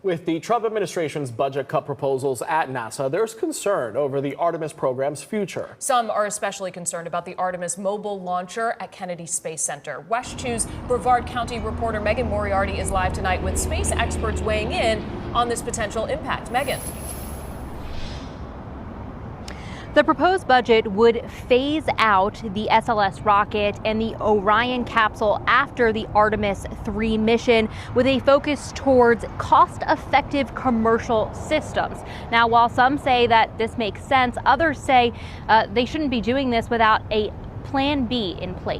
With the Trump administration's budget cut proposals at NASA, there's concern over the Artemis program's future. Some are especially concerned about the Artemis mobile launcher at Kennedy Space Center. WESH 2's Brevard County reporter Megan Moriarty is live tonight with space experts weighing in on this potential impact. Megan. The proposed budget would phase out the SLS rocket and the Orion capsule after the Artemis 3 mission, with a focus towards cost-effective commercial systems. Now, while some say that this makes sense, others say they shouldn't be doing this without a plan B in place.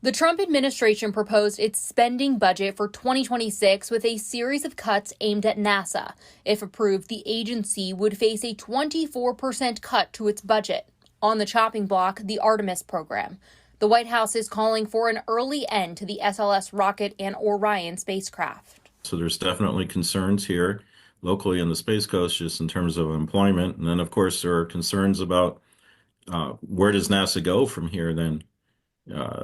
The Trump administration proposed its spending budget for 2026 with a series of cuts aimed at NASA. If approved, the agency would face a 24% cut to its budget. On the chopping block, the Artemis program. The White House is calling for an early end to the SLS rocket and Orion spacecraft. So there's definitely concerns here locally on the Space Coast just in terms of employment. And then, of course, there are concerns about where does NASA go from here then?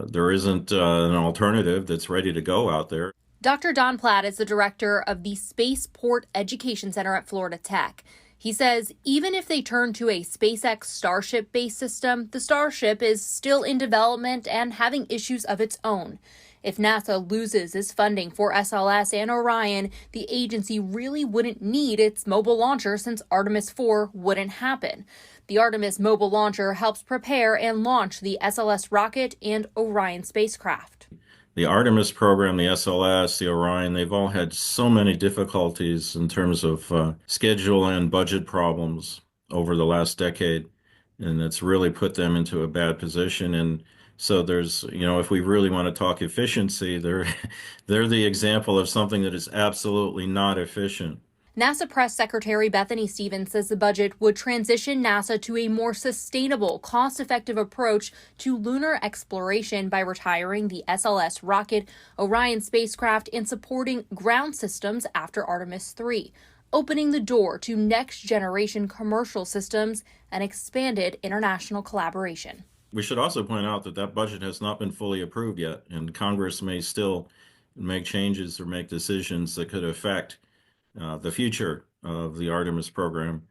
There isn't an alternative that's ready to go out there. Dr. Don Platt is the director of the Spaceport Education Center at Florida Tech. He says even if they turn to a SpaceX Starship-based system, the Starship is still in development and having issues of its own. If NASA loses its funding for SLS and Orion, the agency really wouldn't need its mobile launcher since Artemis 4 wouldn't happen. The Artemis mobile launcher helps prepare and launch the SLS rocket and Orion spacecraft. The Artemis program, the SLS, the Orion, they've all had so many difficulties in terms of schedule and budget problems over the last decade, and it's really put them into a bad position. And so there's, if we really want to talk efficiency, they're the example of something that is absolutely not efficient. NASA Press Secretary Bethany Stevens says the budget would transition NASA to a more sustainable, cost-effective approach to lunar exploration by retiring the SLS rocket, Orion spacecraft, and supporting ground systems after Artemis 3, opening the door to next-generation commercial systems and expanded international collaboration. We should also point out that budget has not been fully approved yet, and Congress may still make changes or make decisions that could affect the future of the Artemis program.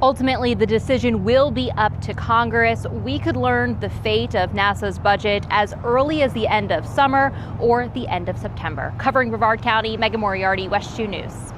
Ultimately, the decision will be up to Congress. We could learn the fate of NASA's budget as early as the end of summer or the end of September. Covering Brevard County, Megan Moriarty, WESH 2 News.